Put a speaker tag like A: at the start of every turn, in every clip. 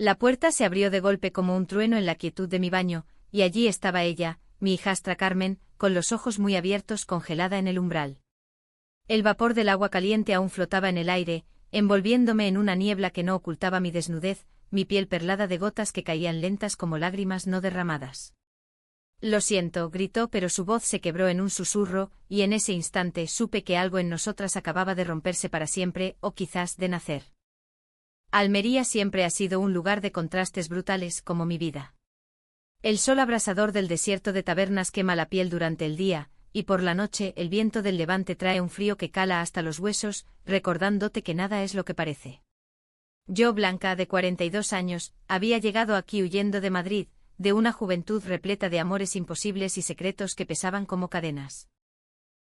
A: La puerta se abrió de golpe como un trueno en la quietud de mi baño, y allí estaba ella, mi hijastra Carmen, con los ojos muy abiertos, congelada en el umbral. El vapor del agua caliente aún flotaba en el aire, envolviéndome en una niebla que no ocultaba mi desnudez, mi piel perlada de gotas que caían lentas como lágrimas no derramadas. Lo siento, gritó, pero su voz se quebró en un susurro, y en ese instante supe que algo en nosotras acababa de romperse para siempre, o quizás de nacer. Almería siempre ha sido un lugar de contrastes brutales, como mi vida. El sol abrasador del desierto de tabernas quema la piel durante el día, y por la noche el viento del levante trae un frío que cala hasta los huesos, recordándote que nada es lo que parece. Yo, Blanca, de 42 años, había llegado aquí huyendo de Madrid, de una juventud repleta de amores imposibles y secretos que pesaban como cadenas.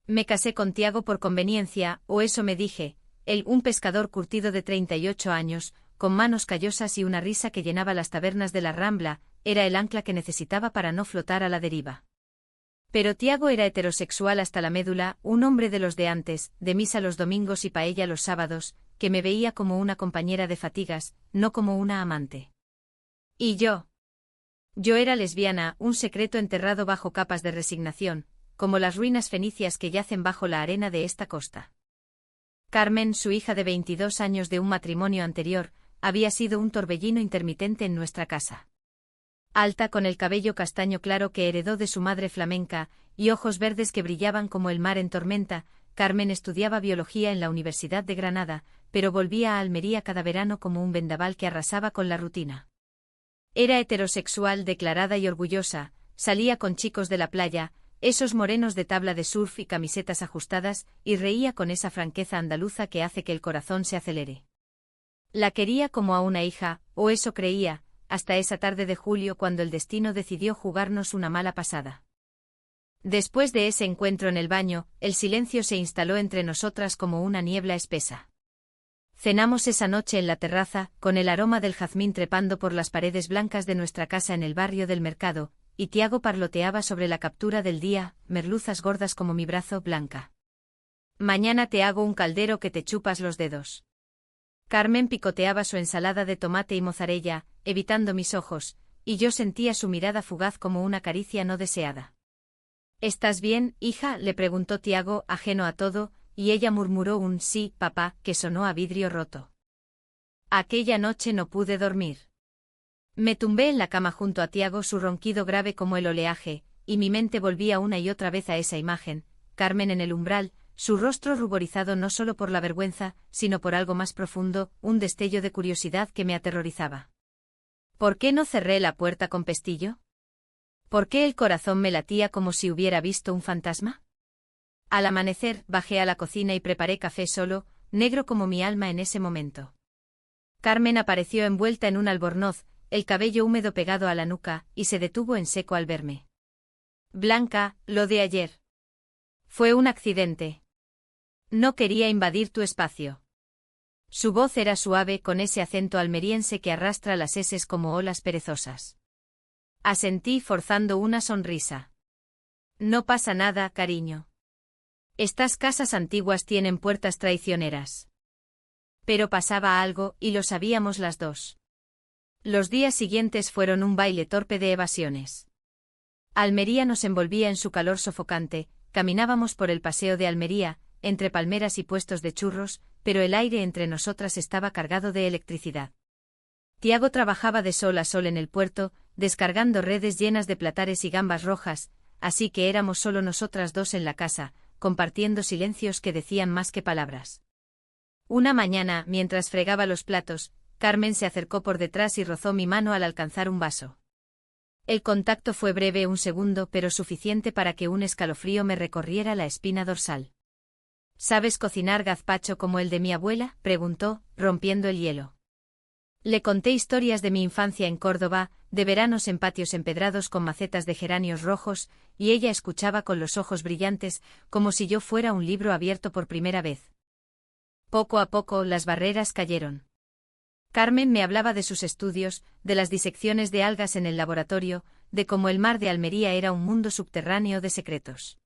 A: Me casé con Tiago por conveniencia, o eso me dije, él, un pescador curtido de 38 años, con manos callosas y una risa que llenaba las tabernas de la Rambla, era el ancla que necesitaba para no flotar a la deriva. Pero Tiago era heterosexual hasta la médula, un hombre de los de antes, de misa los domingos y paella los sábados, que me veía como una compañera de fatigas, no como una amante. ¿Y yo? Yo era lesbiana, un secreto enterrado bajo capas de resignación, como las ruinas fenicias que yacen bajo la arena de esta costa. Carmen, su hija de 22 años de un matrimonio anterior, había sido un torbellino intermitente en nuestra casa. Alta, con el cabello castaño claro que heredó de su madre flamenca, y ojos verdes que brillaban como el mar en tormenta, Carmen estudiaba biología en la Universidad de Granada, pero volvía a Almería cada verano como un vendaval que arrasaba con la rutina. Era heterosexual declarada y orgullosa, salía con chicos de la playa, esos morenos de tabla de surf y camisetas ajustadas, y reía con esa franqueza andaluza que hace que el corazón se acelere. La quería como a una hija, o eso creía, hasta esa tarde de julio cuando el destino decidió jugarnos una mala pasada. Después de ese encuentro en el baño, el silencio se instaló entre nosotras como una niebla espesa. Cenamos esa noche en la terraza, con el aroma del jazmín trepando por las paredes blancas de nuestra casa en el barrio del Mercado, y Tiago parloteaba sobre la captura del día, merluzas gordas como mi brazo, Blanca. Mañana te hago un caldero que te chupas los dedos. Carmen picoteaba su ensalada de tomate y mozzarella, evitando mis ojos, y yo sentía su mirada fugaz como una caricia no deseada. ¿Estás bien, hija?, le preguntó Tiago, ajeno a todo, y ella murmuró un sí, papá, que sonó a vidrio roto. Aquella noche no pude dormir. Me tumbé en la cama junto a Tiago, su ronquido grave como el oleaje, y mi mente volvía una y otra vez a esa imagen, Carmen en el umbral, su rostro ruborizado no solo por la vergüenza, sino por algo más profundo, un destello de curiosidad que me aterrorizaba. ¿Por qué no cerré la puerta con pestillo? ¿Por qué el corazón me latía como si hubiera visto un fantasma? Al amanecer, bajé a la cocina y preparé café solo, negro como mi alma en ese momento. Carmen apareció envuelta en un albornoz, el cabello húmedo pegado a la nuca, y se detuvo en seco al verme. Blanca, lo de ayer. Fue un accidente. No quería invadir tu espacio. Su voz era suave con ese acento almeriense que arrastra las eses como olas perezosas. Asentí forzando una sonrisa. No pasa nada, cariño. Estas casas antiguas tienen puertas traicioneras. Pero pasaba algo, y lo sabíamos las dos. Los días siguientes fueron un baile torpe de evasiones. Almería nos envolvía en su calor sofocante, caminábamos por el paseo de Almería, entre palmeras y puestos de churros, pero el aire entre nosotras estaba cargado de electricidad. Tiago trabajaba de sol a sol en el puerto, descargando redes llenas de platares y gambas rojas, así que éramos solo nosotras dos en la casa, compartiendo silencios que decían más que palabras. Una mañana, mientras fregaba los platos, Carmen se acercó por detrás y rozó mi mano al alcanzar un vaso. El contacto fue breve, un segundo, pero suficiente para que un escalofrío me recorriera la espina dorsal. ¿Sabes cocinar gazpacho como el de mi abuela?, preguntó, rompiendo el hielo. Le conté historias de mi infancia en Córdoba, de veranos en patios empedrados con macetas de geranios rojos, y ella escuchaba con los ojos brillantes, como si yo fuera un libro abierto por primera vez. Poco a poco las barreras cayeron. Carmen me hablaba de sus estudios, de las disecciones de algas en el laboratorio, de cómo el mar de Almería era un mundo subterráneo de secretos.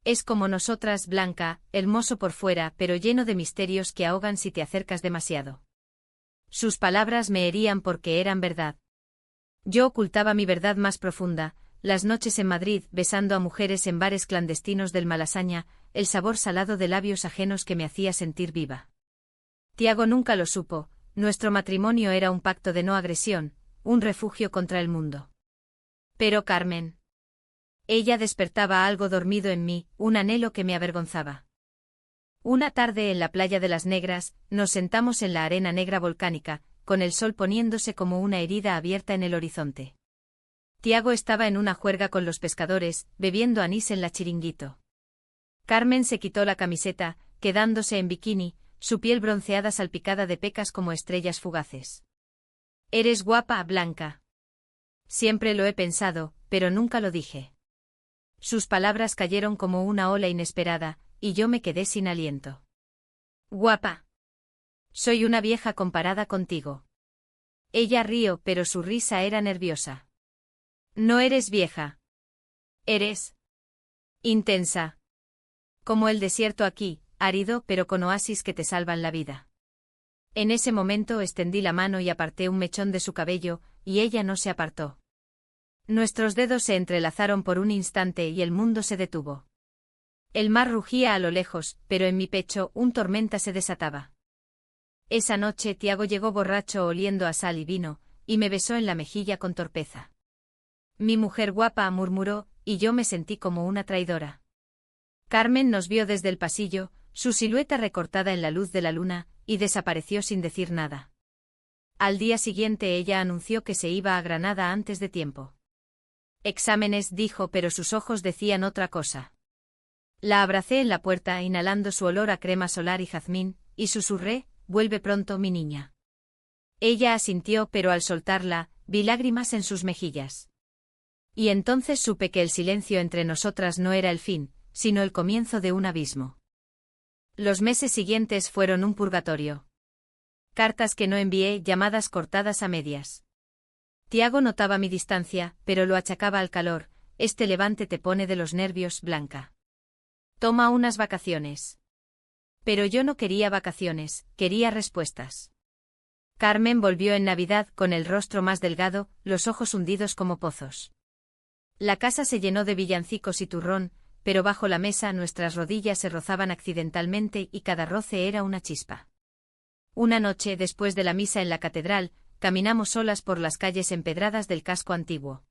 A: Es como nosotras, Blanca, hermoso por fuera, pero lleno de misterios que ahogan si te acercas demasiado. Sus palabras me herían porque eran verdad. Yo ocultaba mi verdad más profunda, las noches en Madrid besando a mujeres en bares clandestinos del Malasaña, el sabor salado de labios ajenos que me hacía sentir viva. Tiago nunca lo supo, nuestro matrimonio era un pacto de no agresión, un refugio contra el mundo. Pero Carmen. Ella despertaba algo dormido en mí, un anhelo que me avergonzaba. Una tarde en la playa de las Negras, nos sentamos en la arena negra volcánica, con el sol poniéndose como una herida abierta en el horizonte. Tiago estaba en una juerga con los pescadores, bebiendo anís en la Chiringuito. Carmen se quitó la camiseta, quedándose en bikini, su piel bronceada salpicada de pecas como estrellas fugaces. Eres guapa, Blanca. Siempre lo he pensado, pero nunca lo dije. Sus palabras cayeron como una ola inesperada, y yo me quedé sin aliento. Guapa. Soy una vieja comparada contigo. Ella rió, pero su risa era nerviosa. No eres vieja. Eres intensa. Como el desierto aquí, árido pero con oasis que te salvan la vida. En ese momento extendí la mano y aparté un mechón de su cabello, y ella no se apartó. Nuestros dedos se entrelazaron por un instante y el mundo se detuvo. El mar rugía a lo lejos, pero en mi pecho un tormenta se desataba. Esa noche Tiago llegó borracho oliendo a sal y vino, y me besó en la mejilla con torpeza. Mi mujer guapa, murmuró, y yo me sentí como una traidora. Carmen nos vio desde el pasillo, su silueta recortada en la luz de la luna, y desapareció sin decir nada. Al día siguiente ella anunció que se iba a Granada antes de tiempo. Exámenes, dijo, pero sus ojos decían otra cosa. La abracé en la puerta inhalando su olor a crema solar y jazmín, y susurré, vuelve pronto, mi niña. Ella asintió, pero al soltarla, vi lágrimas en sus mejillas. Y entonces supe que el silencio entre nosotras no era el fin, sino el comienzo de un abismo. Los meses siguientes fueron un purgatorio. Cartas que no envié, llamadas cortadas a medias. Tiago notaba mi distancia, pero lo achacaba al calor. Este levante te pone de los nervios, Blanca. Toma unas vacaciones. Pero yo no quería vacaciones, quería respuestas. Carmen volvió en Navidad con el rostro más delgado, los ojos hundidos como pozos. La casa se llenó de villancicos y turrón, pero bajo la mesa nuestras rodillas se rozaban accidentalmente y cada roce era una chispa. Una noche, después de la misa en la catedral, caminamos solas por las calles empedradas del casco antiguo.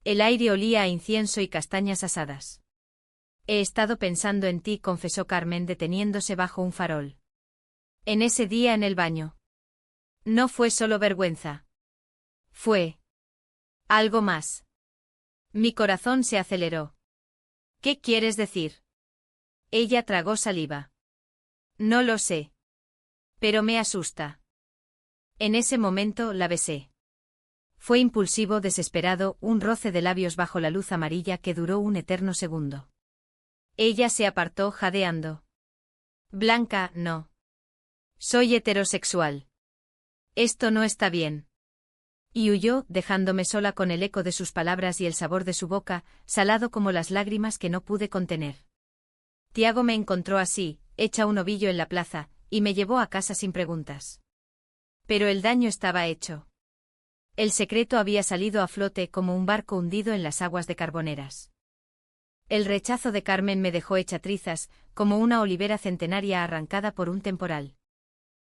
A: El aire olía a incienso y castañas asadas. He estado pensando en ti, confesó Carmen deteniéndose bajo un farol. En ese día en el baño. No fue solo vergüenza. Fue algo más. Mi corazón se aceleró. ¿Qué quieres decir? Ella tragó saliva. No lo sé. Pero me asusta. En ese momento la besé. Fue impulsivo, desesperado, un roce de labios bajo la luz amarilla que duró un eterno segundo. Ella se apartó jadeando. Blanca, no. Soy heterosexual. Esto no está bien. Y huyó, dejándome sola con el eco de sus palabras y el sabor de su boca, salado como las lágrimas que no pude contener. Tiago me encontró así, hecha un ovillo en la plaza, y me llevó a casa sin preguntas. Pero el daño estaba hecho. El secreto había salido a flote como un barco hundido en las aguas de Carboneras. El rechazo de Carmen me dejó hecha trizas, como una olivera centenaria arrancada por un temporal.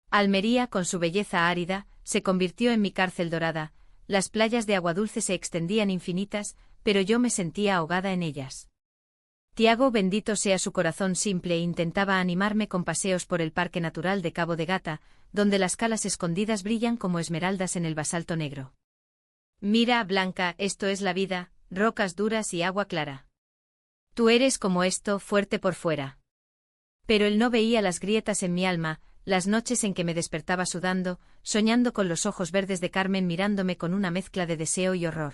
A: Almería, con su belleza árida, se convirtió en mi cárcel dorada, las playas de agua dulce se extendían infinitas, pero yo me sentía ahogada en ellas. Tiago, bendito sea su corazón simple, intentaba animarme con paseos por el Parque Natural de Cabo de Gata, donde las calas escondidas brillan como esmeraldas en el basalto negro. Mira, Blanca, esto es la vida, rocas duras y agua clara. Tú eres como esto, fuerte por fuera. Pero él no veía las grietas en mi alma, las noches en que me despertaba sudando, soñando con los ojos verdes de Carmen mirándome con una mezcla de deseo y horror.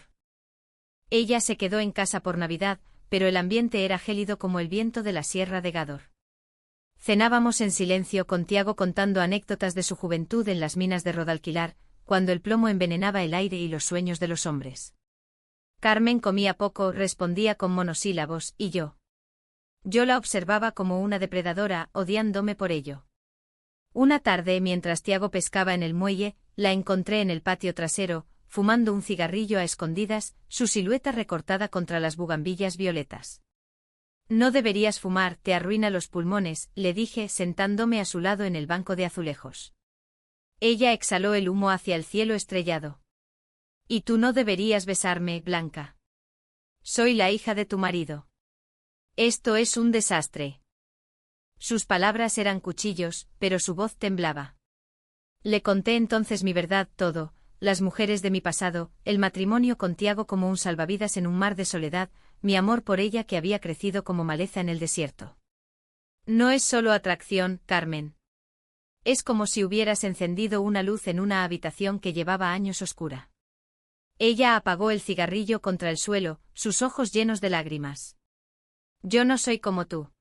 A: Ella se quedó en casa por Navidad, pero el ambiente era gélido como el viento de la sierra de Gádor. Cenábamos en silencio con Tiago contando anécdotas de su juventud en las minas de Rodalquilar, cuando el plomo envenenaba el aire y los sueños de los hombres. Carmen comía poco, respondía con monosílabos, y yo la observaba como una depredadora, odiándome por ello. Una tarde, mientras Tiago pescaba en el muelle, la encontré en el patio trasero, fumando un cigarrillo a escondidas, su silueta recortada contra las bugambillas violetas. No deberías fumar, te arruina los pulmones, le dije sentándome a su lado en el banco de azulejos. Ella exhaló el humo hacia el cielo estrellado. Y tú no deberías besarme, Blanca. Soy la hija de tu marido. Esto es un desastre. Sus palabras eran cuchillos, pero su voz temblaba. Le conté entonces mi verdad, todo, las mujeres de mi pasado, el matrimonio con Tiago como un salvavidas en un mar de soledad, mi amor por ella que había crecido como maleza en el desierto. No es solo atracción, Carmen. Es como si hubieras encendido una luz en una habitación que llevaba años oscura. Ella apagó el cigarrillo contra el suelo, sus ojos llenos de lágrimas. Yo no soy como tú.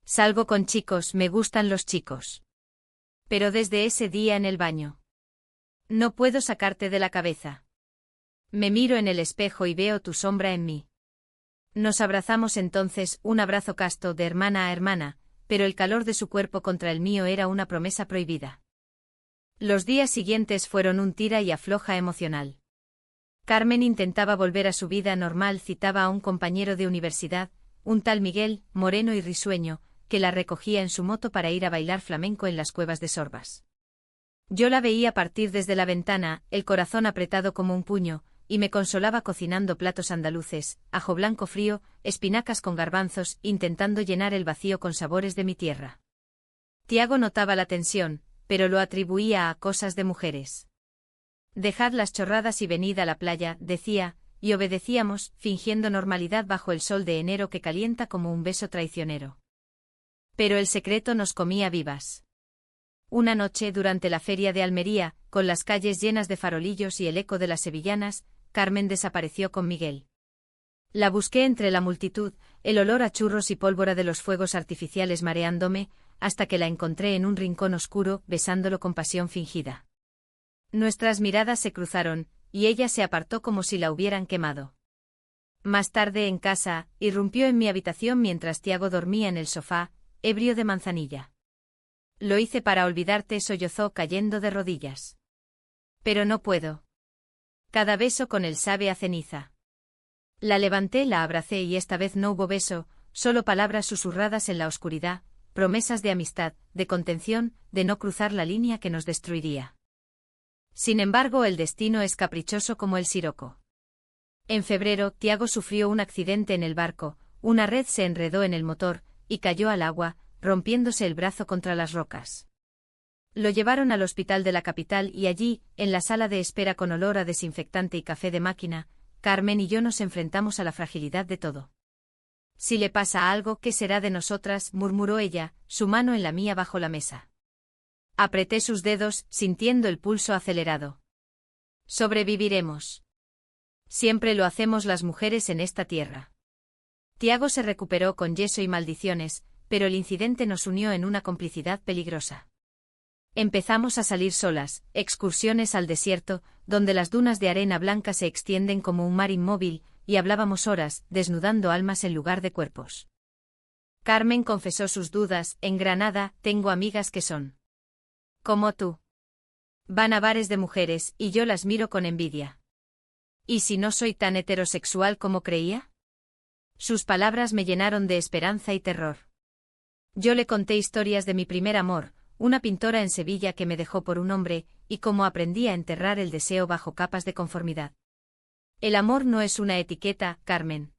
A: Salgo con chicos, me gustan los chicos. Pero desde ese día en el baño. No puedo sacarte de la cabeza. Me miro en el espejo y veo tu sombra en mí. Nos abrazamos entonces, un abrazo casto de hermana a hermana, pero el calor de su cuerpo contra el mío era una promesa prohibida. Los días siguientes fueron un tira y afloja emocional. Carmen intentaba volver a su vida normal, citaba a un compañero de universidad, un tal Miguel, moreno y risueño, que la recogía en su moto para ir a bailar flamenco en las cuevas de Sorbas. Yo la veía partir desde la ventana, el corazón apretado como un puño, y me consolaba cocinando platos andaluces, ajo blanco frío, espinacas con garbanzos, intentando llenar el vacío con sabores de mi tierra. Tiago notaba la tensión, pero lo atribuía a cosas de mujeres. Dejad las chorradas y venid a la playa, decía, y obedecíamos, fingiendo normalidad bajo el sol de enero que calienta como un beso traicionero. Pero el secreto nos comía vivas. Una noche durante la feria de Almería, con las calles llenas de farolillos y el eco de las sevillanas, Carmen desapareció con Miguel. La busqué entre la multitud, el olor a churros y pólvora de los fuegos artificiales mareándome, hasta que la encontré en un rincón oscuro, besándolo con pasión fingida. Nuestras miradas se cruzaron, y ella se apartó como si la hubieran quemado. Más tarde en casa, irrumpió en mi habitación mientras Tiago dormía en el sofá, ebrio de manzanilla. Lo hice para olvidarte, sollozó cayendo de rodillas. Pero no puedo. Cada beso con él sabe a ceniza. La levanté, la abracé y esta vez no hubo beso, solo palabras susurradas en la oscuridad, promesas de amistad, de contención, de no cruzar la línea que nos destruiría. Sin embargo, el destino es caprichoso como el siroco. En febrero, Tiago sufrió un accidente en el barco, una red se enredó en el motor, y cayó al agua, rompiéndose el brazo contra las rocas. Lo llevaron al hospital de la capital y allí, en la sala de espera con olor a desinfectante y café de máquina, Carmen y yo nos enfrentamos a la fragilidad de todo. Si le pasa algo, ¿qué será de nosotras?, murmuró ella, su mano en la mía bajo la mesa. Apreté sus dedos, sintiendo el pulso acelerado. Sobreviviremos. Siempre lo hacemos las mujeres en esta tierra. Tiago se recuperó con yeso y maldiciones, pero el incidente nos unió en una complicidad peligrosa. Empezamos a salir solas, excursiones al desierto, donde las dunas de arena blanca se extienden como un mar inmóvil, y hablábamos horas, desnudando almas en lugar de cuerpos. Carmen confesó sus dudas, en Granada, tengo amigas que son como tú. Van a bares de mujeres, y yo las miro con envidia. ¿Y si no soy tan heterosexual como creía? Sus palabras me llenaron de esperanza y terror. Yo le conté historias de mi primer amor, una pintora en Sevilla que me dejó por un hombre, y cómo aprendí a enterrar el deseo bajo capas de conformidad. El amor no es una etiqueta, Carmen.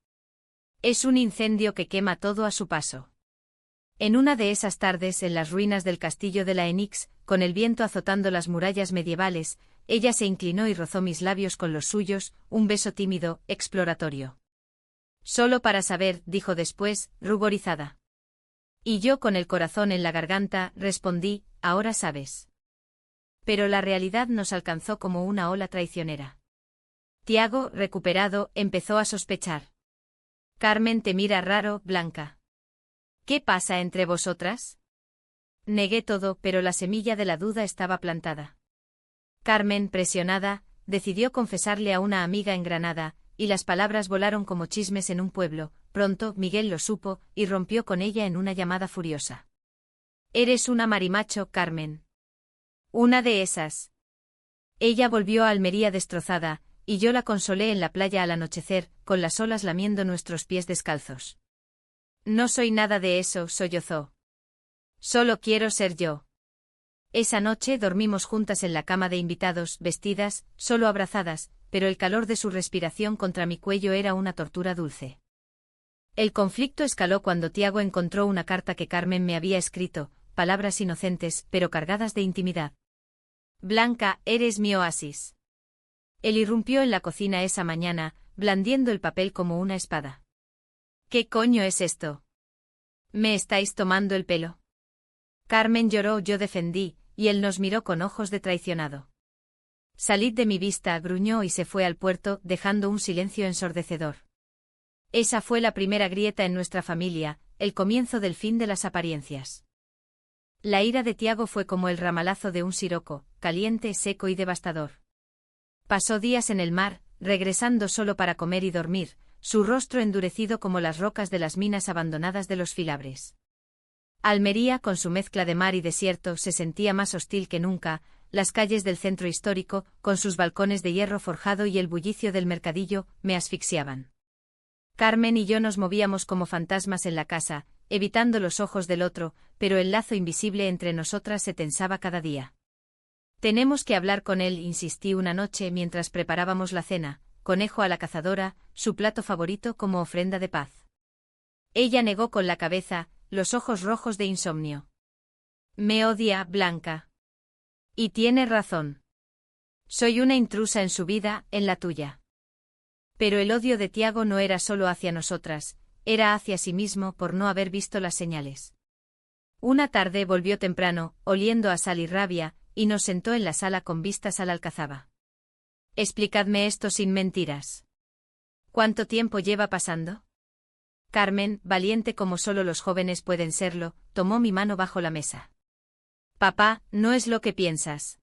A: Es un incendio que quema todo a su paso. En una de esas tardes en las ruinas del castillo de la Enix, con el viento azotando las murallas medievales, ella se inclinó y rozó mis labios con los suyos, un beso tímido, exploratorio. Solo para saber, dijo después, ruborizada. Y yo con el corazón en la garganta, respondí, ahora sabes. Pero la realidad nos alcanzó como una ola traicionera. Tiago, recuperado, empezó a sospechar. Carmen te mira raro, Blanca. ¿Qué pasa entre vosotras? Negué todo, pero la semilla de la duda estaba plantada. Carmen, presionada, decidió confesarle a una amiga en Granada, y las palabras volaron como chismes en un pueblo. Pronto, Miguel lo supo, y rompió con ella en una llamada furiosa. Eres una marimacho, Carmen. Una de esas. Ella volvió a Almería destrozada, y yo la consolé en la playa al anochecer, con las olas lamiendo nuestros pies descalzos. No soy nada de eso, sollozó. Solo quiero ser yo. Esa noche dormimos juntas en la cama de invitados, vestidas, solo abrazadas, pero el calor de su respiración contra mi cuello era una tortura dulce. El conflicto escaló cuando Tiago encontró una carta que Carmen me había escrito, palabras inocentes, pero cargadas de intimidad. Blanca, eres mi oasis. Él irrumpió en la cocina esa mañana, blandiendo el papel como una espada. ¿Qué coño es esto? ¿Me estáis tomando el pelo? Carmen lloró, yo defendí, y él nos miró con ojos de traicionado. Salid de mi vista, gruñó y se fue al puerto, dejando un silencio ensordecedor. Esa fue la primera grieta en nuestra familia, el comienzo del fin de las apariencias. La ira de Tiago fue como el ramalazo de un siroco, caliente, seco y devastador. Pasó días en el mar, regresando solo para comer y dormir, su rostro endurecido como las rocas de las minas abandonadas de los Filabres. Almería, con su mezcla de mar y desierto, se sentía más hostil que nunca, las calles del centro histórico, con sus balcones de hierro forjado y el bullicio del mercadillo, me asfixiaban. Carmen y yo nos movíamos como fantasmas en la casa, evitando los ojos del otro, pero el lazo invisible entre nosotras se tensaba cada día. Tenemos que hablar con él, insistí una noche mientras preparábamos la cena, conejo a la cazadora, su plato favorito como ofrenda de paz. Ella negó con la cabeza, los ojos rojos de insomnio. Me odia, Blanca. Y tiene razón. Soy una intrusa en su vida, en la tuya. Pero el odio de Tiago no era solo hacia nosotras, era hacia sí mismo por no haber visto las señales. Una tarde volvió temprano, oliendo a sal y rabia, y nos sentó en la sala con vistas a la alcazaba. Explicadme esto sin mentiras. ¿Cuánto tiempo lleva pasando? Carmen, valiente como solo los jóvenes pueden serlo, tomó mi mano bajo la mesa. Papá, no es lo que piensas.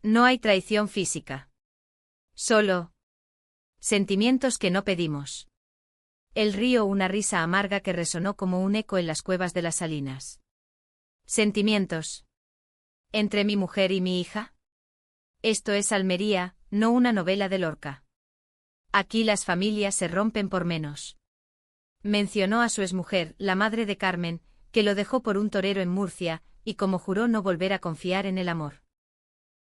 A: No hay traición física. Solo sentimientos que no pedimos. Él rió una risa amarga que resonó como un eco en las cuevas de las salinas. Sentimientos. ¿Entre mi mujer y mi hija? Esto es Almería, no una novela de Lorca. Aquí las familias se rompen por menos. Mencionó a su exmujer, la madre de Carmen, que lo dejó por un torero en Murcia, y como juró no volver a confiar en el amor.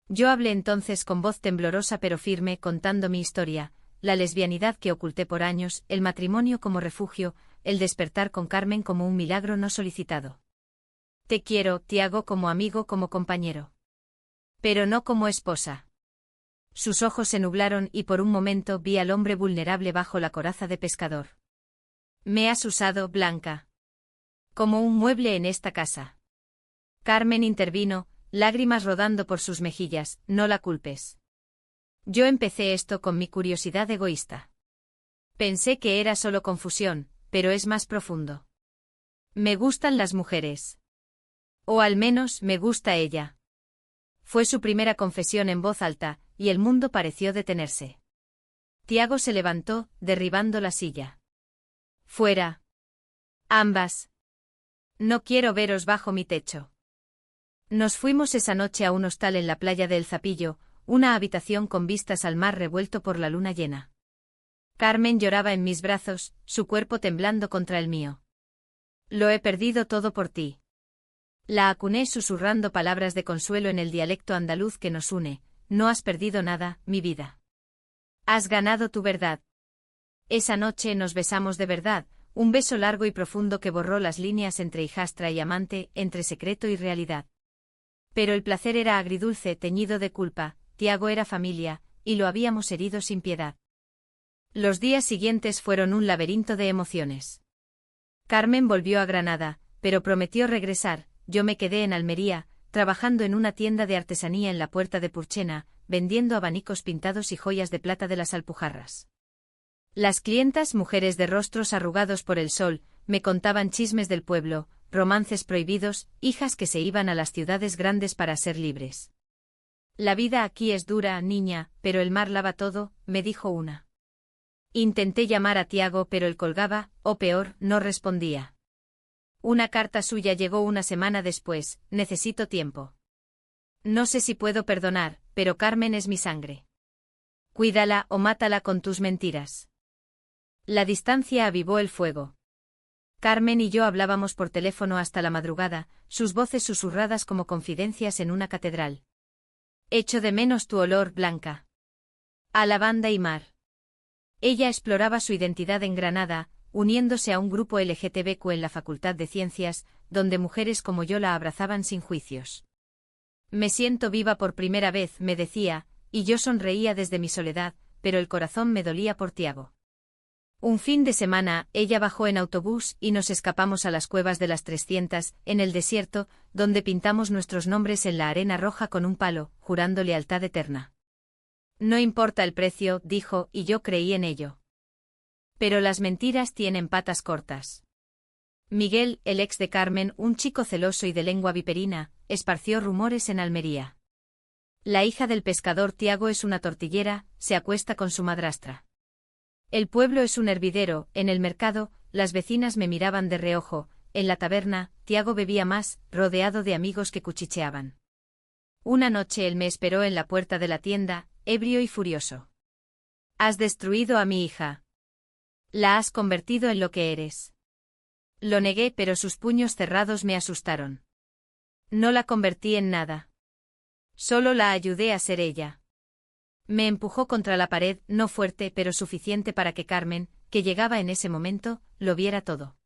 A: Yo hablé entonces con voz temblorosa pero firme, contando mi historia, la lesbianidad que oculté por años, el matrimonio como refugio, el despertar con Carmen como un milagro no solicitado. Te quiero, Tiago, como amigo, como compañero. Pero no como esposa. Sus ojos se nublaron y por un momento vi al hombre vulnerable bajo la coraza de pescador. Me has usado, Blanca. Como un mueble en esta casa. Carmen intervino, lágrimas rodando por sus mejillas, no la culpes. Yo empecé esto con mi curiosidad egoísta. Pensé que era solo confusión, pero es más profundo. Me gustan las mujeres. O al menos me gusta ella. Fue su primera confesión en voz alta, y el mundo pareció detenerse. Tiago se levantó, derribando la silla. Fuera. Ambas. No quiero veros bajo mi techo. Nos fuimos esa noche a un hostal en la playa de El Zapillo, una habitación con vistas al mar revuelto por la luna llena. Carmen lloraba en mis brazos, su cuerpo temblando contra el mío. Lo he perdido todo por ti. La acuné susurrando palabras de consuelo en el dialecto andaluz que nos une. No has perdido nada, mi vida. Has ganado tu verdad. Esa noche nos besamos de verdad, un beso largo y profundo que borró las líneas entre hijastra y amante, entre secreto y realidad. Pero el placer era agridulce, teñido de culpa. Tiago era familia, y lo habíamos herido sin piedad. Los días siguientes fueron un laberinto de emociones. Carmen volvió a Granada, pero prometió regresar. Yo me quedé en Almería, trabajando en una tienda de artesanía en la Puerta de Purchena, vendiendo abanicos pintados y joyas de plata de las Alpujarras. Las clientas, mujeres de rostros arrugados por el sol, me contaban chismes del pueblo, romances prohibidos, hijas que se iban a las ciudades grandes para ser libres. La vida aquí es dura, niña, pero el mar lava todo, me dijo una. Intenté llamar a Tiago pero él colgaba, o peor, no respondía. Una carta suya llegó una semana después, necesito tiempo. No sé si puedo perdonar, pero Carmen es mi sangre. Cuídala o mátala con tus mentiras. La distancia avivó el fuego. Carmen y yo hablábamos por teléfono hasta la madrugada, sus voces susurradas como confidencias en una catedral. Echo de menos tu olor, Blanca. A lavanda y mar. Ella exploraba su identidad en Granada, uniéndose a un grupo LGTBQ en la Facultad de Ciencias, donde mujeres como yo la abrazaban sin juicios. Me siento viva por primera vez, me decía, y yo sonreía desde mi soledad, pero el corazón me dolía por Tiago. Un fin de semana, ella bajó en autobús y nos escapamos a las cuevas de las 300, en el desierto, donde pintamos nuestros nombres en la arena roja con un palo, jurando lealtad eterna. No importa el precio, dijo, y yo creí en ello. Pero las mentiras tienen patas cortas. Miguel, el ex de Carmen, un chico celoso y de lengua viperina, esparció rumores en Almería. La hija del pescador Tiago es una tortillera, se acuesta con su madrastra. El pueblo es un hervidero, en el mercado, las vecinas me miraban de reojo, en la taberna, Tiago bebía más, rodeado de amigos que cuchicheaban. Una noche él me esperó en la puerta de la tienda, ebrio y furioso. Has destruido a mi hija. La has convertido en lo que eres. Lo negué, pero sus puños cerrados me asustaron. No la convertí en nada. Solo la ayudé a ser ella. Me empujó contra la pared, no fuerte pero suficiente para que Carmen, que llegaba en ese momento, lo viera todo.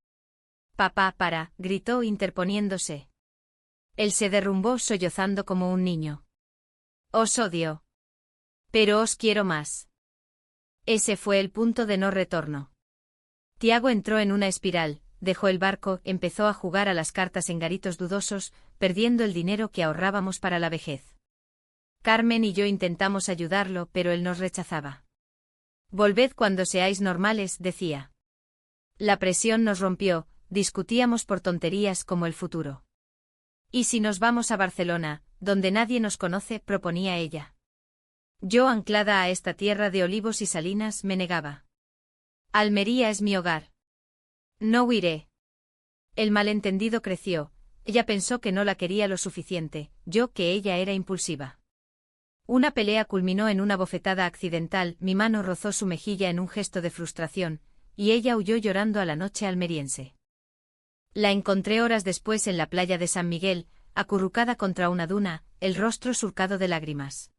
A: Papá, para, gritó interponiéndose. Él se derrumbó sollozando como un niño. Os odio. Pero os quiero más. Ese fue el punto de no retorno. Tiago entró en una espiral, dejó el barco, empezó a jugar a las cartas en garitos dudosos, perdiendo el dinero que ahorrábamos para la vejez. Carmen y yo intentamos ayudarlo, pero él nos rechazaba. Volved cuando seáis normales, decía. La presión nos rompió, discutíamos por tonterías como el futuro. ¿Y si nos vamos a Barcelona, donde nadie nos conoce?, proponía ella. Yo, anclada a esta tierra de olivos y salinas, me negaba. Almería es mi hogar. No huiré. El malentendido creció, ella pensó que no la quería lo suficiente, yo que ella era impulsiva. Una pelea culminó en una bofetada accidental, mi mano rozó su mejilla en un gesto de frustración, y ella huyó llorando a la noche almeriense. La encontré horas después en la playa de San Miguel, acurrucada contra una duna, el rostro surcado de lágrimas.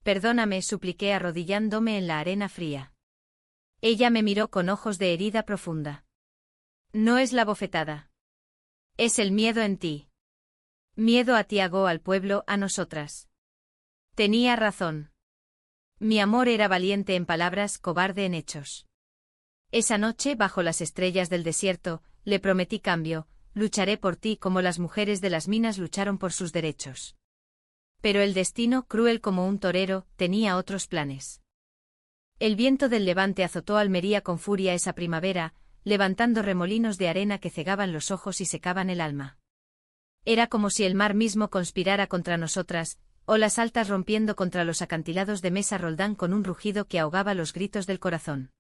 A: Perdóname, supliqué arrodillándome en la arena fría. Ella me miró con ojos de herida profunda. No es la bofetada. Es el miedo en ti. Miedo a Tiago, al pueblo, a nosotras. Tenía razón. Mi amor era valiente en palabras, cobarde en hechos. Esa noche, bajo las estrellas del desierto, le prometí cambio, lucharé por ti como las mujeres de las minas lucharon por sus derechos. Pero el destino, cruel como un torero, tenía otros planes. El viento del levante azotó Almería con furia esa primavera, levantando remolinos de arena que cegaban los ojos y secaban el alma. Era como si el mar mismo conspirara contra nosotras, olas altas rompiendo contra los acantilados de Mesa Roldán con un rugido que ahogaba los gritos del corazón.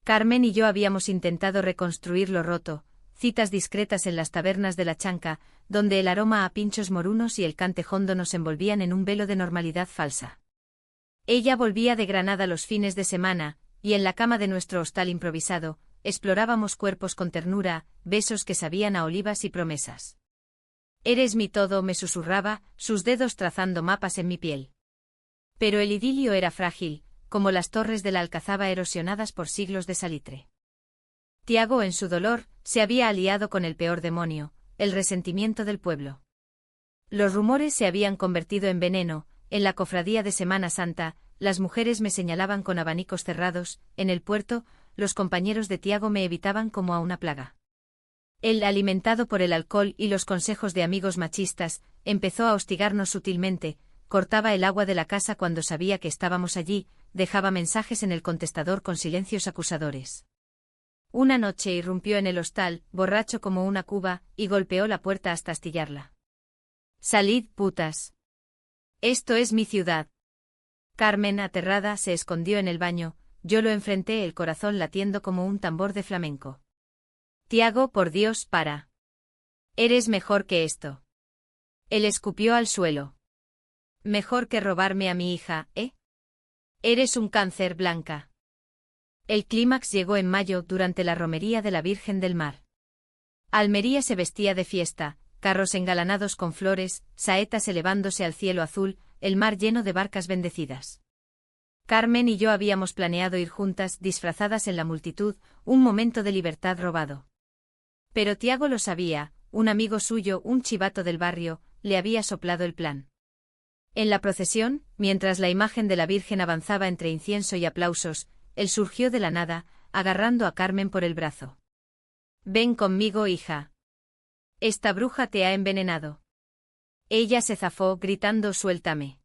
A: Carmen y yo habíamos intentado reconstruir lo roto, citas discretas en las tabernas de la Chanca, donde el aroma a pinchos morunos y el cante jondo nos envolvían en un velo de normalidad falsa. Ella volvía de Granada los fines de semana, y en la cama de nuestro hostal improvisado, explorábamos cuerpos con ternura, besos que sabían a olivas y promesas. Eres mi todo, me susurraba, sus dedos trazando mapas en mi piel. Pero el idilio era frágil, como las torres de la Alcazaba erosionadas por siglos de salitre. Tiago, en su dolor, se había aliado con el peor demonio, el resentimiento del pueblo. Los rumores se habían convertido en veneno, en la cofradía de Semana Santa, las mujeres me señalaban con abanicos cerrados, en el puerto, los compañeros de Tiago me evitaban como a una plaga. Él, alimentado por el alcohol y los consejos de amigos machistas, empezó a hostigarnos sutilmente, cortaba el agua de la casa cuando sabía que estábamos allí, dejaba mensajes en el contestador con silencios acusadores. Una noche irrumpió en el hostal, borracho como una cuba, y golpeó la puerta hasta astillarla. «Salid, putas. Esto es mi ciudad». Carmen, aterrada, se escondió en el baño, yo lo enfrenté, el corazón latiendo como un tambor de flamenco. «Tiago, por Dios, para». Eres mejor que esto. Él escupió al suelo. Mejor que robarme a mi hija, ¿eh? Eres un cáncer, Blanca. El clímax llegó en mayo durante la romería de la Virgen del Mar. Almería se vestía de fiesta, carros engalanados con flores, saetas elevándose al cielo azul, el mar lleno de barcas bendecidas. Carmen y yo habíamos planeado ir juntas, disfrazadas en la multitud, un momento de libertad robado. Pero Tiago lo sabía, un amigo suyo, un chivato del barrio, le había soplado el plan. En la procesión, mientras la imagen de la Virgen avanzaba entre incienso y aplausos, él surgió de la nada, agarrando a Carmen por el brazo. «Ven conmigo, hija. Esta bruja te ha envenenado». Ella se zafó, gritando «Suéltame.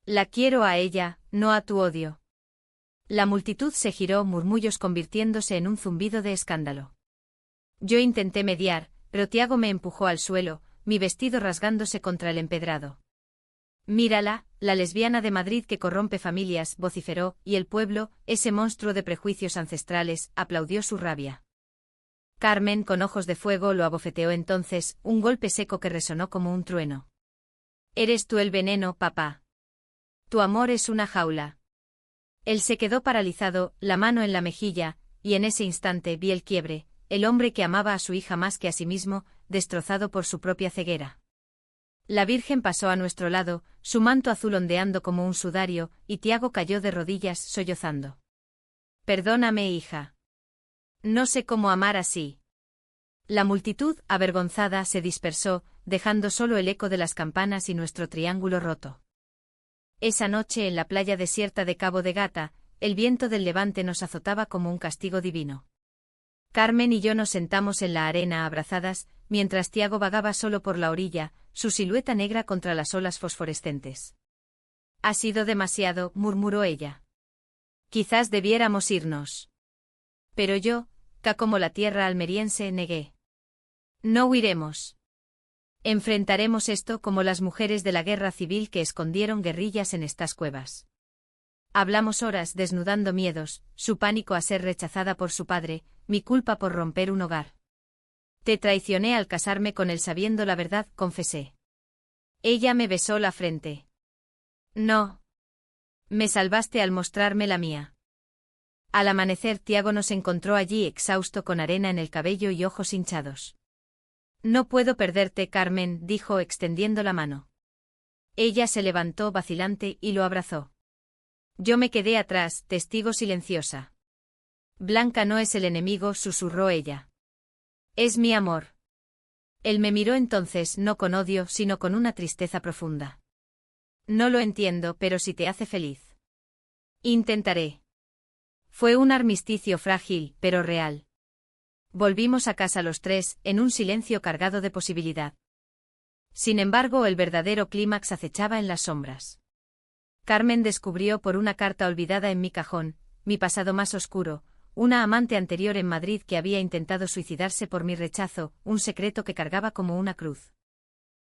A: La quiero a ella, no a tu odio». La multitud se giró, murmullos convirtiéndose en un zumbido de escándalo. Yo intenté mediar, pero Tiago me empujó al suelo, mi vestido rasgándose contra el empedrado. «Mírala, la lesbiana de Madrid que corrompe familias», vociferó, y el pueblo, ese monstruo de prejuicios ancestrales, aplaudió su rabia. Carmen, con ojos de fuego, lo abofeteó entonces, un golpe seco que resonó como un trueno. «Eres tú el veneno, papá. Tu amor es una jaula». Él se quedó paralizado, la mano en la mejilla, y en ese instante vi el quiebre, el hombre que amaba a su hija más que a sí mismo, destrozado por su propia ceguera. La Virgen pasó a nuestro lado, su manto azul ondeando como un sudario, y Tiago cayó de rodillas, sollozando. «Perdóname, hija. No sé cómo amar así». La multitud, avergonzada, se dispersó, dejando solo el eco de las campanas y nuestro triángulo roto. Esa noche en la playa desierta de Cabo de Gata, el viento del levante nos azotaba como un castigo divino. Carmen y yo nos sentamos en la arena abrazadas, mientras Tiago vagaba solo por la orilla, su silueta negra contra las olas fosforescentes. «Ha sido demasiado», murmuró ella. «Quizás debiéramos irnos». Pero yo, como la tierra almeriense, negué. «No huiremos. Enfrentaremos esto como las mujeres de la guerra civil que escondieron guerrillas en estas cuevas». Hablamos horas desnudando miedos, su pánico a ser rechazada por su padre, mi culpa por romper un hogar. «Te traicioné al casarme con él sabiendo la verdad», confesé. Ella me besó la frente. «No. Me salvaste al mostrarme la mía». Al amanecer Tiago nos encontró allí exhausto con arena en el cabello y ojos hinchados. «No puedo perderte, Carmen», dijo extendiendo la mano. Ella se levantó vacilante y lo abrazó. Yo me quedé atrás, testigo silenciosa. «Blanca no es el enemigo», susurró ella. «Es mi amor». Él me miró entonces no con odio sino con una tristeza profunda. «No lo entiendo, pero si te hace feliz». «Intentaré». Fue un armisticio frágil, pero real. Volvimos a casa los tres, en un silencio cargado de posibilidad. Sin embargo, el verdadero clímax acechaba en las sombras. Carmen descubrió por una carta olvidada en mi cajón, mi pasado más oscuro, una amante anterior en Madrid que había intentado suicidarse por mi rechazo, un secreto que cargaba como una cruz.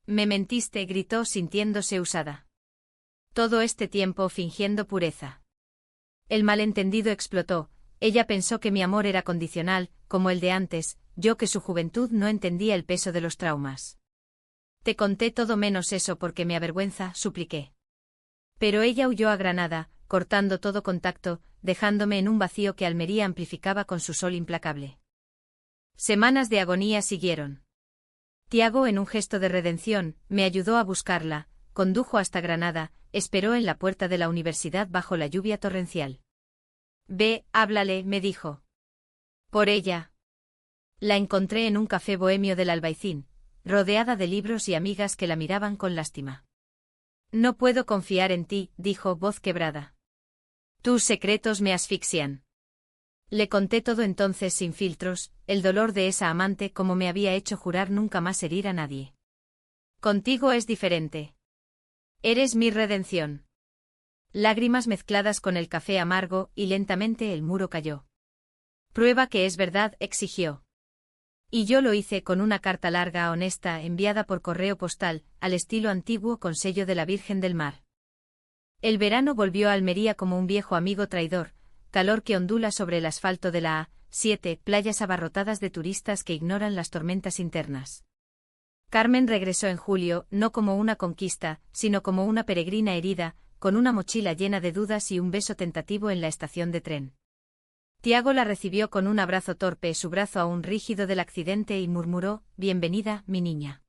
A: «Me mentiste», gritó sintiéndose usada. «Todo este tiempo fingiendo pureza». El malentendido explotó, ella pensó que mi amor era condicional, como el de antes, yo que su juventud no entendía el peso de los traumas. «Te conté todo menos eso porque me avergüenza», supliqué. Pero ella huyó a Granada, cortando todo contacto, dejándome en un vacío que Almería amplificaba con su sol implacable. Semanas de agonía siguieron. Tiago, en un gesto de redención, me ayudó a buscarla, condujo hasta Granada, esperó en la puerta de la universidad bajo la lluvia torrencial. «Ve, háblale», me dijo. «Por ella». La encontré en un café bohemio del Albaicín, rodeada de libros y amigas que la miraban con lástima. «No puedo confiar en ti», dijo, voz quebrada. «Tus secretos me asfixian». Le conté todo entonces sin filtros, el dolor de esa amante como me había hecho jurar nunca más herir a nadie. «Contigo es diferente. Eres mi redención». Lágrimas mezcladas con el café amargo, y lentamente el muro cayó. «Prueba que es verdad», exigió. Y yo lo hice con una carta larga, honesta, enviada por correo postal, al estilo antiguo con sello de la Virgen del Mar. El verano volvió a Almería como un viejo amigo traidor, calor que ondula sobre el asfalto de la A7, playas abarrotadas de turistas que ignoran las tormentas internas. Carmen regresó en julio, no como una conquista, sino como una peregrina herida, con una mochila llena de dudas y un beso tentativo en la estación de tren. Tiago la recibió con un abrazo torpe, su brazo aún rígido del accidente, y murmuró: «Bienvenida, mi niña.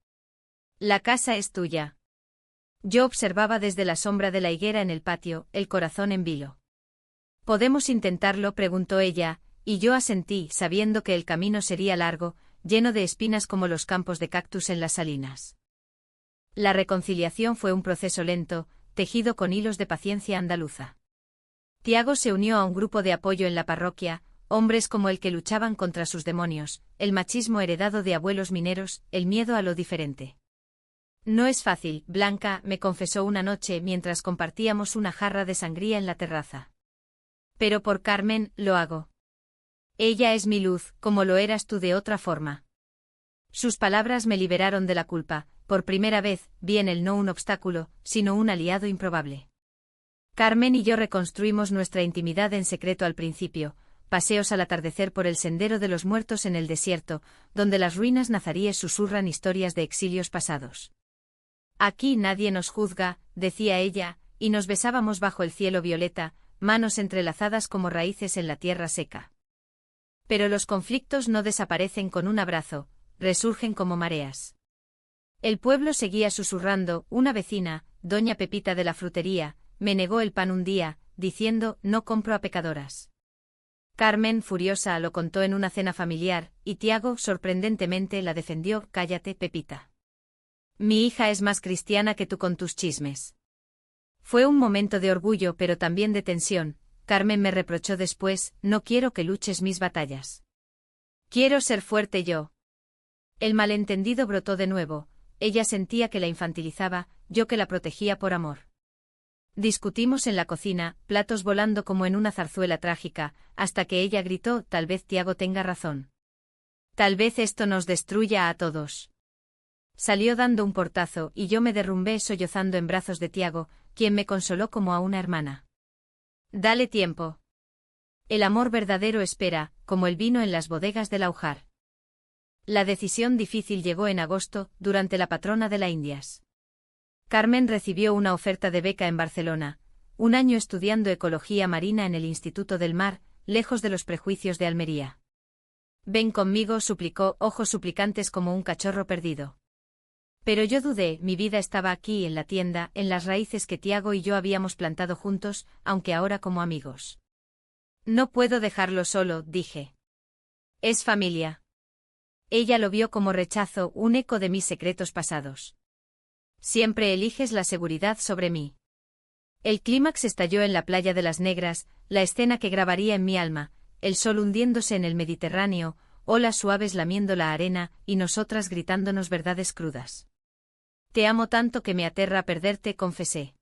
A: La casa es tuya». Yo observaba desde la sombra de la higuera en el patio, el corazón en vilo. «¿Podemos intentarlo?», preguntó ella, y yo asentí, sabiendo que el camino sería largo, lleno de espinas como los campos de cactus en las salinas. La reconciliación fue un proceso lento, tejido con hilos de paciencia andaluza. Tiago se unió a un grupo de apoyo en la parroquia, hombres como el que luchaban contra sus demonios, el machismo heredado de abuelos mineros, el miedo a lo diferente. «No es fácil, Blanca», me confesó una noche mientras compartíamos una jarra de sangría en la terraza. «Pero por Carmen, lo hago. Ella es mi luz, como lo eras tú de otra forma». Sus palabras me liberaron de la culpa. Por primera vez, vi en él no un obstáculo, sino un aliado improbable. Carmen y yo reconstruimos nuestra intimidad en secreto al principio, paseos al atardecer por el sendero de los muertos en el desierto, donde las ruinas nazaríes susurran historias de exilios pasados. «Aquí nadie nos juzga», decía ella, y nos besábamos bajo el cielo violeta, manos entrelazadas como raíces en la tierra seca. Pero los conflictos no desaparecen con un abrazo, resurgen como mareas. El pueblo seguía susurrando. Una vecina, doña Pepita de la frutería, me negó el pan un día, diciendo: «No compro a pecadoras». Carmen, furiosa, lo contó en una cena familiar, y Tiago, sorprendentemente, la defendió: «Cállate, Pepita. Mi hija es más cristiana que tú con tus chismes». Fue un momento de orgullo pero también de tensión. Carmen me reprochó después: «No quiero que luches mis batallas. Quiero ser fuerte yo». El malentendido brotó de nuevo. Ella sentía que la infantilizaba, yo que la protegía por amor. Discutimos en la cocina, platos volando como en una zarzuela trágica, hasta que ella gritó: «Tal vez Tiago tenga razón. Tal vez esto nos destruya a todos». Salió dando un portazo y yo me derrumbé sollozando en brazos de Tiago, quien me consoló como a una hermana. «Dale tiempo. El amor verdadero espera, como el vino en las bodegas del Aujar». La decisión difícil llegó en agosto, durante la patrona de las Indias. Carmen recibió una oferta de beca en Barcelona, un año estudiando ecología marina en el Instituto del Mar, lejos de los prejuicios de Almería. «Ven conmigo», suplicó, ojos suplicantes como un cachorro perdido. Pero yo dudé. Mi vida estaba aquí, en la tienda, en las raíces que Tiago y yo habíamos plantado juntos, aunque ahora como amigos. «No puedo dejarlo solo», dije. «Es familia». Ella lo vio como rechazo, un eco de mis secretos pasados. «Siempre eliges la seguridad sobre mí». El clímax estalló en la playa de las Negras, la escena que grabaría en mi alma, el sol hundiéndose en el Mediterráneo, olas suaves lamiendo la arena, y nosotras gritándonos verdades crudas. «Te amo tanto que me aterra perderte», confesé.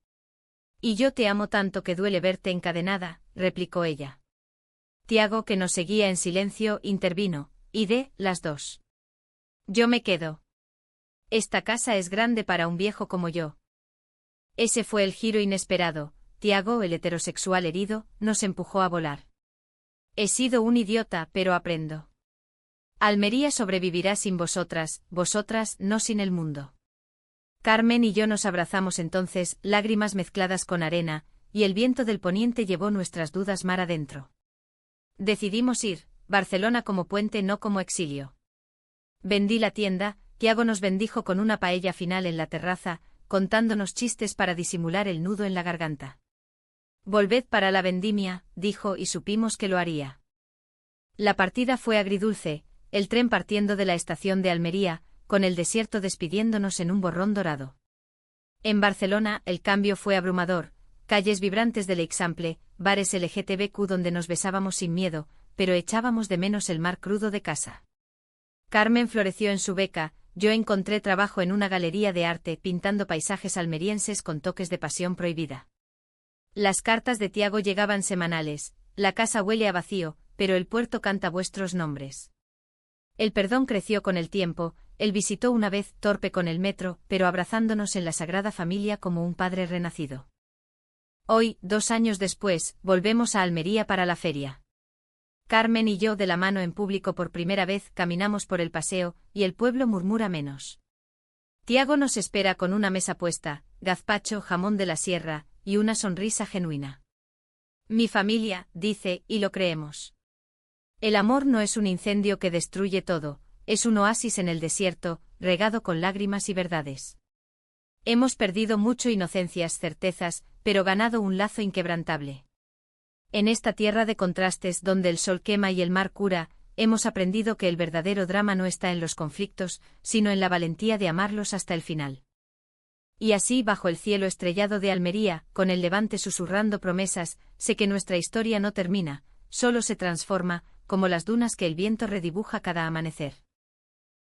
A: «Y yo te amo tanto que duele verte encadenada», replicó ella. Tiago, que nos seguía en silencio, intervino: «Y de las dos. Yo me quedo. Esta casa es grande para un viejo como yo». Ese fue el giro inesperado. Tiago, el heterosexual herido, nos empujó a volar. «He sido un idiota, pero aprendo. Almería sobrevivirá sin vosotras, vosotras no sin el mundo». Carmen y yo nos abrazamos entonces, lágrimas mezcladas con arena, y el viento del poniente llevó nuestras dudas mar adentro. Decidimos ir, Barcelona como puente, no como exilio. Vendí la tienda, Tiago nos bendijo con una paella final en la terraza, contándonos chistes para disimular el nudo en la garganta. «Volved para la vendimia», dijo, y supimos que lo haría. La partida fue agridulce, el tren partiendo de la estación de Almería, con el desierto despidiéndonos en un borrón dorado. En Barcelona, el cambio fue abrumador, calles vibrantes del Eixample, bares LGTBQ donde nos besábamos sin miedo, pero echábamos de menos el mar crudo de casa. Carmen floreció en su beca, yo encontré trabajo en una galería de arte pintando paisajes almerienses con toques de pasión prohibida. Las cartas de Tiago llegaban semanales: «La casa huele a vacío, pero el puerto canta vuestros nombres». El perdón creció con el tiempo. Él visitó una vez, torpe con el metro, pero abrazándonos en la Sagrada Familia como un padre renacido. Hoy, 2 años después, volvemos a Almería para la feria. Carmen y yo de la mano en público por primera vez caminamos por el paseo, y el pueblo murmura menos. Tiago nos espera con una mesa puesta, gazpacho, jamón de la sierra, y una sonrisa genuina. Mi familia, dice, y lo creemos. El amor no es un incendio que destruye todo, es un oasis en el desierto, regado con lágrimas y verdades. Hemos perdido mucho inocencias, certezas, pero ganado un lazo inquebrantable. En esta tierra de contrastes donde el sol quema y el mar cura, hemos aprendido que el verdadero drama no está en los conflictos, sino en la valentía de amarlos hasta el final. Y así, bajo el cielo estrellado de Almería, con el levante susurrando promesas, sé que nuestra historia no termina, solo se transforma, como las dunas que el viento redibuja cada amanecer.